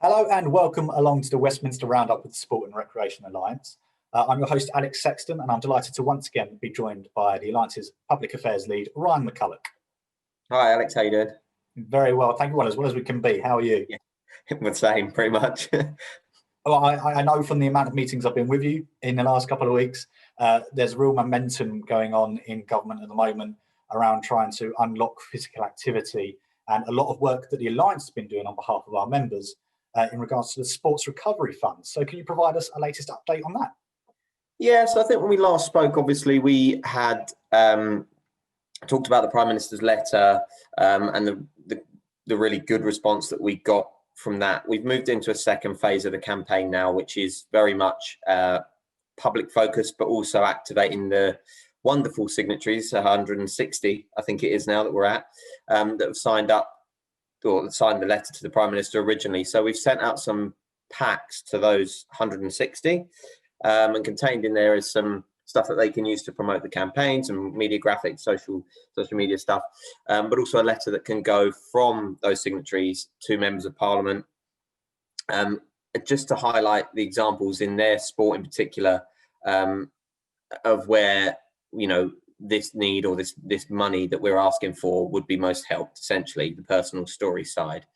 Hello and welcome along to the Westminster Roundup with the Sport and Recreation Alliance. I'm your host, Alex Sexton, and I'm delighted to once again be joined by the Alliance's Public Affairs Lead, Ryan McCulloch. Hi, Alex. How you doing? Very well, thank you. Well as we can be. How are you? Yeah, the same, pretty much. Well, I know from the amount of meetings I've been with you in the last couple of weeks, there's real momentum going on in government at the moment around trying to unlock physical activity, and a lot of work that the Alliance has been doing on behalf of our members in regards to the Sports Recovery Fund. So can you provide us a latest update on that? Yeah, so I think when we last spoke, obviously we had talked about the Prime Minister's letter and the really good response that we got from that. We've moved into a second phase of the campaign now, which is very much public focused, but also activating the wonderful signatories, 160, I think it is now that we're at, that have signed up or signed the letter to the Prime Minister originally. So we've sent out some packs to those 160, and contained in there is some stuff that they can use to promote the campaign, some media graphics, social media stuff, but also a letter that can go from those signatories to members of Parliament, just to highlight the examples in their sport in particular, of where, you know, this need or this money that we're asking for would be most helped, essentially the personal story side.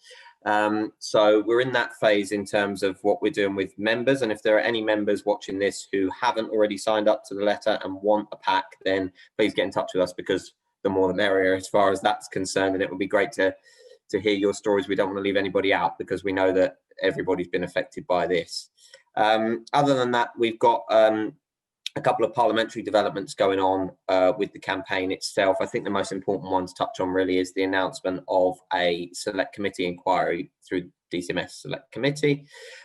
So we're in that phase in terms of what we're doing with members, and if there are any members watching this who haven't already signed up to the letter and want a pack, then please get in touch with us, because the more the merrier as far as that's concerned, and it would be great to hear your stories. We don't want to leave anybody out, because we know that everybody's been affected by this. Other than that, we've got a couple of parliamentary developments going on with the campaign itself. I think the most important one to touch on really is the announcement of a select committee inquiry through DCMS Select Committee.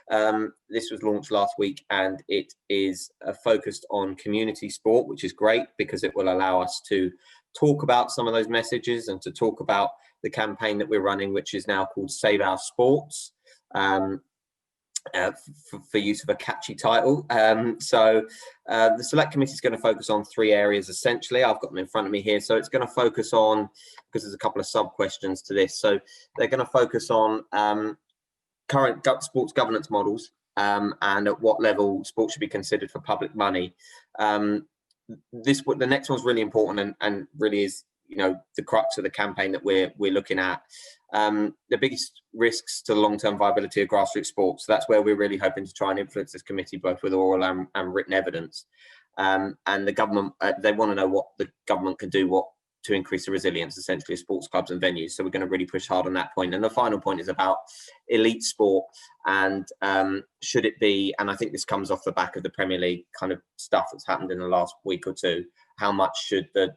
This was launched last week, and it is focused on community sport, which is great because it will allow us to talk about some of those messages and to talk about the campaign that we're running, which is now called Save Our Sports. For use of a catchy title. So the select committee is going to focus on three areas essentially. I've got them in front of me here. So it's going to focus on, because there's a couple of sub questions to this, so they're going to focus on current sports governance models, and at what level sports should be considered for public money. The next one's really important and really is, you know, the crux of the campaign that we're looking at. The biggest risks to the long-term viability of grassroots sports. So that's where we're really hoping to try and influence this committee, both with oral and written evidence. And the government, they want to know what the government can do to increase the resilience, essentially, of sports clubs and venues. So we're going to really push hard on that point. And the final point is about elite sport, and should it be, and I think this comes off the back of the Premier League kind of stuff that's happened in the last week or two, how much should the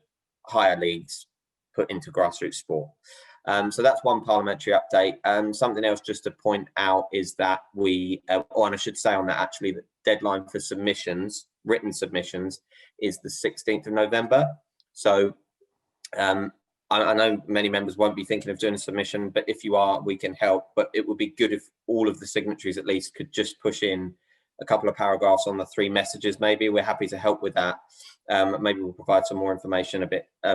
higher leagues put into grassroots sport? So that's one parliamentary update. Something else just to point out is that and I should say on that actually, the deadline for submissions, written submissions, is the 16th of November. So I know many members won't be thinking of doing a submission, but if you are, we can help. But it would be good if all of the signatories at least could just push in a couple of paragraphs on the three messages. Maybe we're happy to help with that. Maybe we'll provide some more information a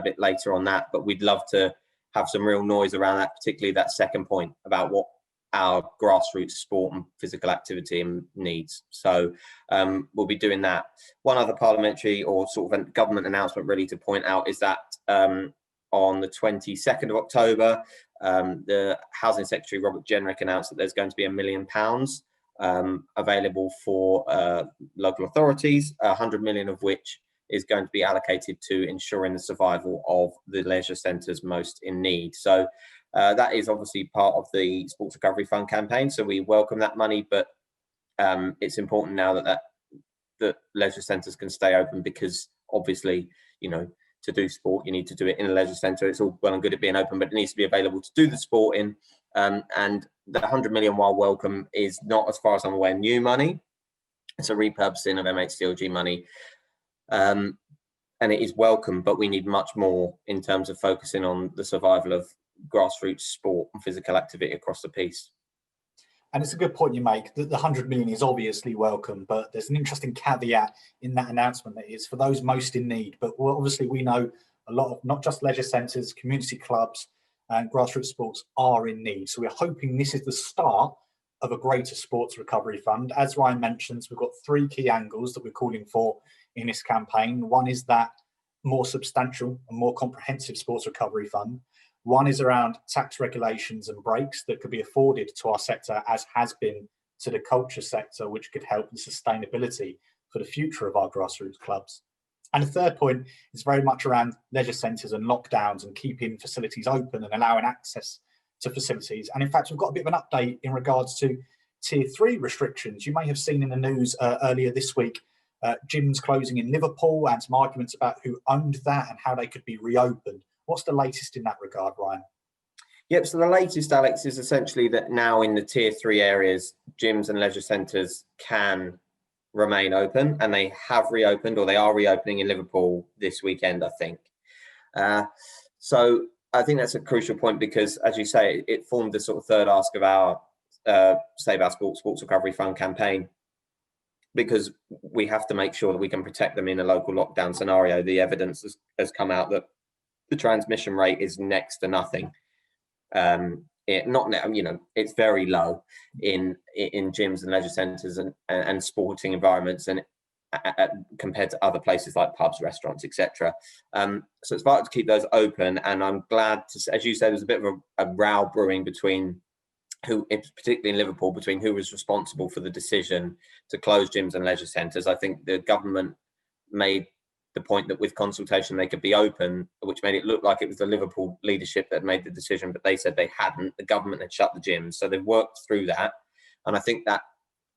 bit later on that, but we'd love to have some real noise around that, particularly that second point about what our grassroots sport and physical activity needs. So we'll be doing that. One other parliamentary or sort of a government announcement really to point out is that on the 22nd of October, the Housing Secretary, Robert Jenrick, announced that there's going to be £1 million available for local authorities, 100 million of which is going to be allocated to ensuring the survival of the leisure centres most in need. So that is obviously part of the Sports Recovery Fund campaign. So we welcome that money, but it's important now that leisure centres can stay open, because obviously, you know, to do sport, you need to do it in a leisure centre. It's all well and good at being open, but it needs to be available to do the sport in. And the 100 million, while welcome, is not, as far as I'm aware, new money. It's a repurposing of MHCLG money. And it is welcome, but we need much more in terms of focusing on the survival of grassroots sport and physical activity across the piece. And it's a good point you make, that the 100 million is obviously welcome, but there's an interesting caveat in that announcement that is for those most in need. But obviously we know a lot of, not just leisure centres, community clubs and grassroots sports are in need. So we're hoping this is the start of a greater sports recovery fund. As Ryan mentions, we've got three key angles that we're calling for in this campaign. One is that more substantial and more comprehensive sports recovery fund. One is around tax regulations and breaks that could be afforded to our sector, as has been to the culture sector, which could help the sustainability for the future of our grassroots clubs. And the third point is very much around leisure centres and lockdowns and keeping facilities open and allowing access to facilities. And in fact, we've got a bit of an update in regards to tier 3 restrictions. You may have seen in the news earlier this week, gyms closing in Liverpool and some arguments about who owned that and how they could be reopened. What's the latest in that regard, Ryan? Yep, so the latest, Alex, is essentially that now in the tier 3 areas, gyms and leisure centres can remain open, and they have reopened, or they are reopening in Liverpool this weekend, I think. So I think that's a crucial point because, as you say, it formed the sort of third ask of our Save Our Sports Recovery Fund campaign, because we have to make sure that we can protect them in a local lockdown scenario. The evidence has come out that the transmission rate is next to nothing. It's very low in gyms and leisure centres and sporting environments, and compared to other places like pubs, restaurants, etc. So it's vital to keep those open. And I'm glad to, as you said, there's a bit of a row brewing between particularly in Liverpool, between who was responsible for the decision to close gyms and leisure centres. I think the government made the point that with consultation they could be open, which made it look like it was the Liverpool leadership that made the decision, but they said they hadn't. The government had shut the gyms, so they've worked through that. And I think that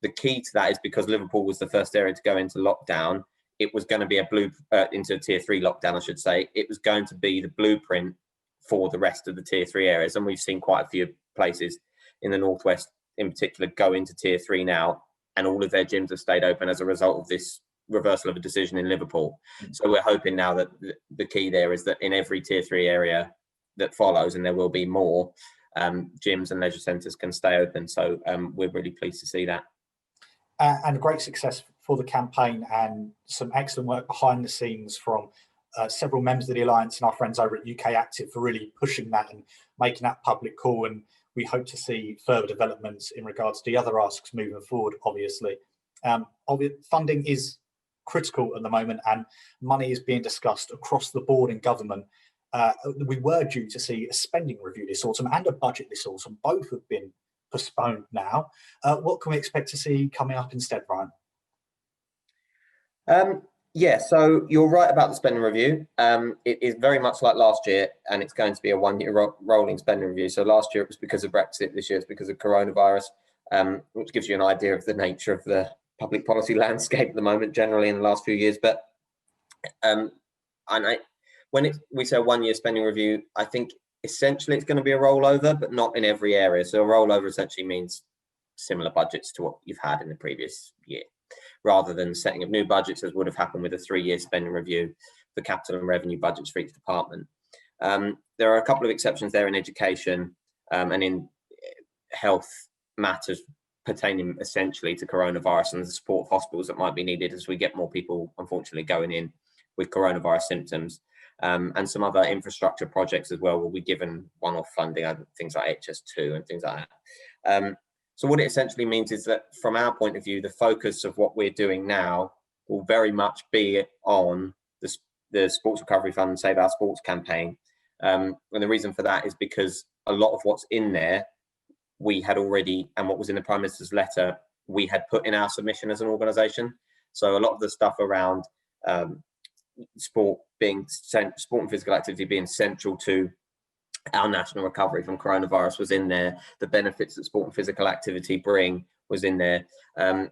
the key to that is because Liverpool was the first area to go into lockdown. It was going to be into tier 3 lockdown, I should say. It was going to be the blueprint for the rest of the tier 3 areas, and we've seen quite a few places in the northwest, in particular, go into tier 3 now, and all of their gyms have stayed open as a result of this reversal of a decision in Liverpool. So we're hoping now that the key there is that in every tier 3 area that follows, and there will be more, gyms and leisure centres can stay open. So we're really pleased to see that. And great success for the campaign, and some excellent work behind the scenes from several members of the Alliance and our friends over at UK Active for really pushing that and making that public call. And we hope to see further developments in regards to the other asks moving forward, obviously. Funding is critical at the moment, and money is being discussed across the board in government. We were due to see a spending review this autumn and a budget this autumn. Both have been postponed now. What can we expect to see coming up instead, Ryan? Yeah, so you're right about the spending review. It is very much like last year, and it's going to be a one-year rolling spending review. So last year it was because of Brexit, this year it's because of coronavirus, which gives you an idea of the nature of the public policy landscape at the moment, generally in the last few years. But we say a one-year spending review, I think essentially it's going to be a rollover, but not in every area. So a rollover essentially means similar budgets to what you've had in the previous year, rather than setting of new budgets, as would have happened with a 3-year spending review for capital and revenue budgets for each department. There are a couple of exceptions there in education and in health matters pertaining essentially to coronavirus and the support of hospitals that might be needed as we get more people, unfortunately, going in with coronavirus symptoms. And some other infrastructure projects as well will be given one-off funding, things like HS2 and things like that. So what it essentially means is that from our point of view, the focus of what we're doing now will very much be on the Sports Recovery Fund and Save Our Sports campaign. And the reason for that is because a lot of what's in there, we had already, and what was in the Prime Minister's letter, we had put in our submission as an organisation. So a lot of the stuff around sport and physical activity being central to our national recovery from coronavirus was in there. The benefits that sport and physical activity bring was in there, and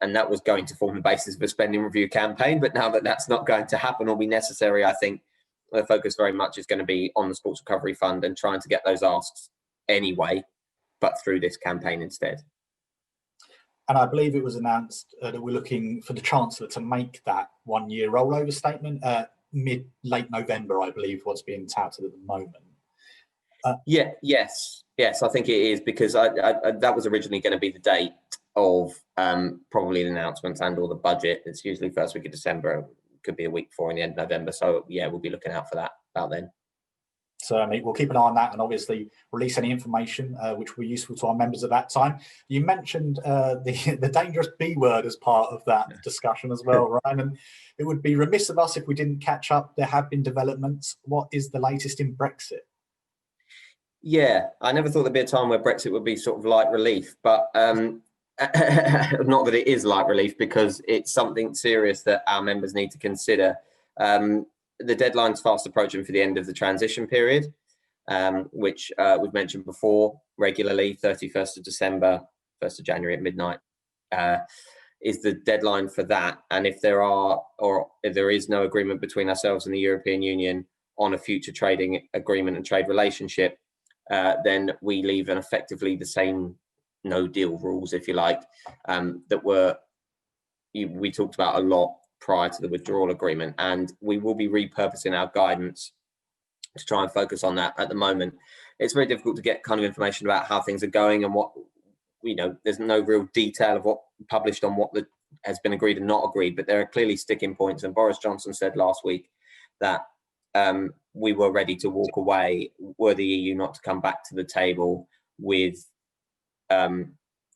that was going to form the basis of a spending review campaign. But now that that's not going to happen or be necessary, I think the focus very much is going to be on the Sports Recovery Fund and trying to get those asks anyway, but through this campaign instead. And I believe it was announced that we're looking for the Chancellor to make that one-year rollover statement late November, I believe, what's being touted at the moment. Yes, I think it is, because that was originally going to be the date of probably the announcements and or the budget. It's usually first week of December, could be a week before in the end of November. So yeah, we'll be looking out for that about then. Certainly, we'll keep an eye on that and obviously release any information which will be useful to our members at that time. You mentioned the dangerous B word as part of that discussion as well, Ryan, and it would be remiss of us if we didn't catch up. There have been developments. What is the latest in Brexit? Yeah, I never thought there'd be a time where Brexit would be sort of light relief, but not that it is light relief, because it's something serious that our members need to consider. The deadline's fast approaching for the end of the transition period, which we've mentioned before regularly. 31st of December, 1st of January at midnight is the deadline for that. And if there is no agreement between ourselves and the European Union on a future trading agreement and trade relationship, then we leave in effectively the same no-deal rules, if you like, that we talked about a lot prior to the withdrawal agreement, and we will be repurposing our guidance to try and focus on that. At the moment, it's very difficult to get kind of information about how things are going and what, there's no real detail of what published on what has been agreed and not agreed, but there are clearly sticking points. And Boris Johnson said last week that we were ready to walk away were the EU not to come back to the table with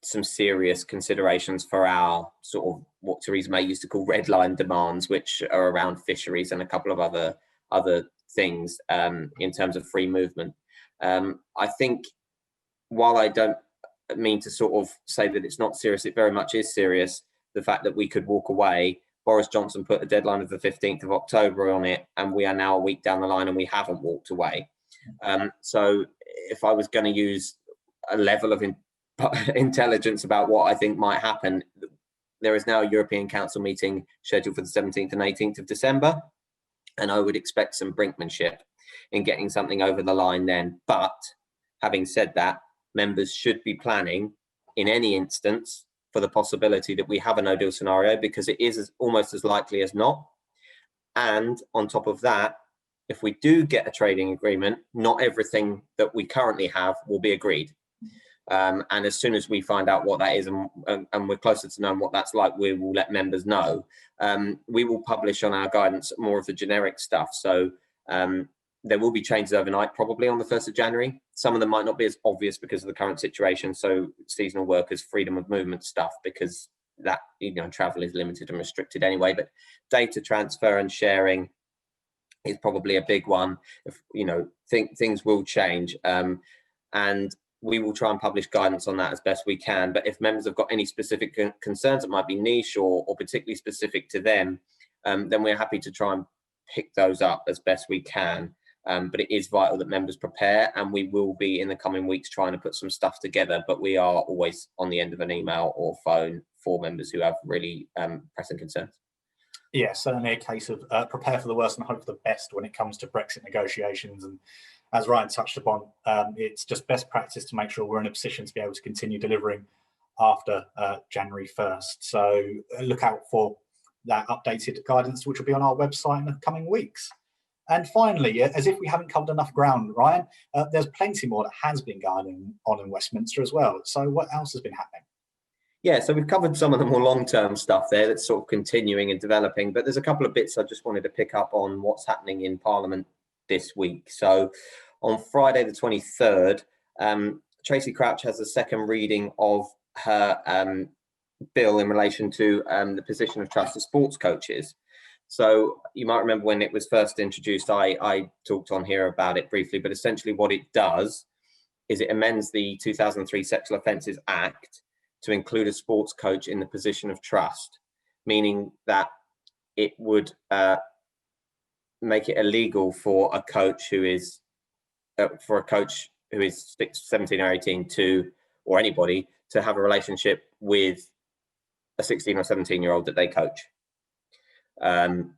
some serious considerations for our sort of what Theresa May used to call red line demands, which are around fisheries and a couple of other things in terms of free movement. I think while I don't mean to sort of say that it's not serious, it very much is serious. The fact that we could walk away, Boris Johnson put a deadline of the 15th of October on it, and we are now a week down the line and we haven't walked away. So if I was going to use a level of intelligence about what I think might happen, there is now a European Council meeting scheduled for the 17th and 18th of December, and I would expect some brinkmanship in getting something over the line then. But having said that, members should be planning in any instance for the possibility that we have a no-deal scenario, because it is almost as likely as not. And on top of that, if we do get a trading agreement, not everything that we currently have will be agreed. And as soon as we find out what that is and we're closer to knowing what that's like, we will let members know. We will publish on our guidance more of the generic stuff. So there will be changes overnight, probably on the 1st of January. Some of them might not be as obvious because of the current situation. So seasonal workers, freedom of movement stuff, because that, travel is limited and restricted anyway. But data transfer and sharing is probably a big one. If, things will change. And we will try and publish guidance on that as best we can. But if members have got any specific concerns that might be niche or particularly specific to them, then we're happy to try and pick those up as best we can. But it is vital that members prepare, and we will be in the coming weeks trying to put some stuff together. But we are always on the end of an email or phone for members who have really pressing concerns. Yeah, certainly a case of prepare for the worst and hope for the best when it comes to Brexit negotiations. And as Ryan touched upon, it's just best practice to make sure we're in a position to be able to continue delivering after January 1st. So look out for that updated guidance, which will be on our website in the coming weeks. And finally, as if we haven't covered enough ground, Ryan, there's plenty more that has been going on in Westminster as well. So what else has been happening? Yeah, so we've covered some of the more long-term stuff there that's sort of continuing and developing, but there's a couple of bits I just wanted to pick up on what's happening in Parliament this week. So on Friday the 23rd, Tracy Crouch has a second reading of her bill in relation to the position of trust for sports coaches. So you might remember when it was first introduced, I talked on here about it briefly, but essentially what it does is it amends the 2003 Sexual Offences Act to include a sports coach in the position of trust, meaning that it would make it illegal for a coach who is 17 or 18 or anybody to have a relationship with a 16 or 17-year-old that they coach. And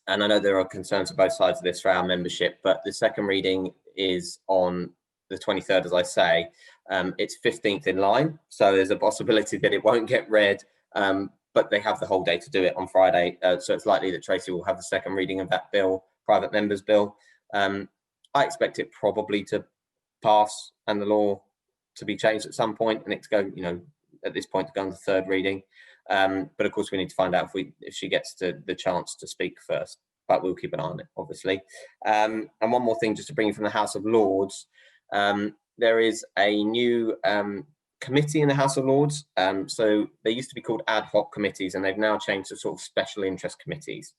I know there are concerns on both sides of this for our membership, but the second reading is on the 23rd, as I say. It's 15th in line, so there's a possibility that it won't get read, but they have the whole day to do it on Friday, so it's likely that Tracy will have the second reading of that bill, private members bill. I expect it probably to pass and the law to be changed at some point, and it's going, at this point to go on the third reading. But of course, we need to find out if she gets the chance to speak first. but we'll keep an eye on it, obviously. And one more thing, just to bring you from the House of Lords, there is a new committee in the House of Lords. So they used to be called ad hoc committees, and they've now changed to sort of special interest committees.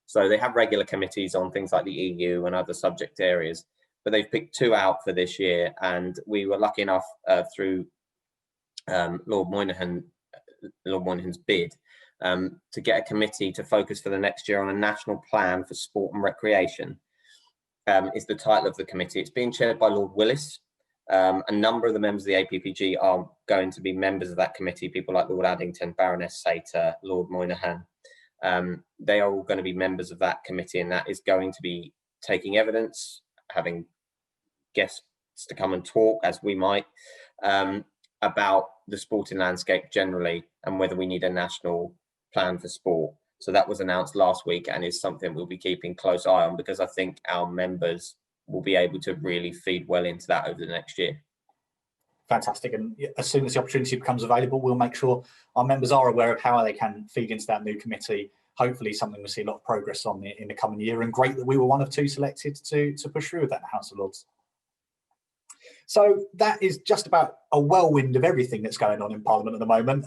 So they have regular committees on things like the EU and other subject areas, but they've picked 2 out for this year. And we were lucky enough through Lord Moynihan's bid to get a committee to focus for the next year on a national plan for sport and recreation, is the title of the committee. It's being chaired by Lord Willis. A number of the members of the APPG are going to be members of that committee, people like Lord Addington, Baroness Sater, Lord Moynihan. They are all going to be members of that committee, and that is going to be taking evidence, having guests to come and talk, as we might, about the sporting landscape generally and whether we need a national plan for sport. So that was announced last week and is something we'll be keeping close eye on, because I think our members will be able to really feed well into that over the next year. Fantastic. And as soon as the opportunity becomes available, we'll make sure our members are aware of how they can feed into that new committee. Hopefully something we'll see a lot of progress on in the coming year, and great that we were one of 2 selected to push through with that in the House of Lords. So that is just about a whirlwind of everything that's going on in Parliament at the moment.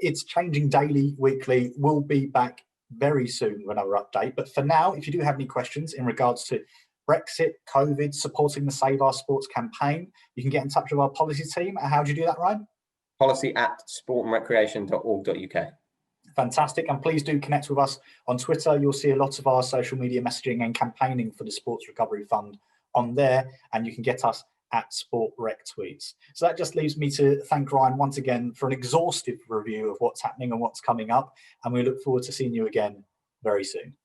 It's changing daily, weekly. We'll be back very soon with another update. But for now, if you do have any questions in regards to Brexit, COVID, supporting the Save Our Sports campaign, you can get in touch with our policy team. How do you do that, Ryan? policy@sportandrecreation.org.uk. Fantastic. And please do connect with us on Twitter. You'll see a lot of our social media messaging and campaigning for the Sports Recovery Fund on there, and you can get us at SportRecTweets. So that just leaves me to thank Ryan once again for an exhaustive review of what's happening and what's coming up, and we look forward to seeing you again very soon.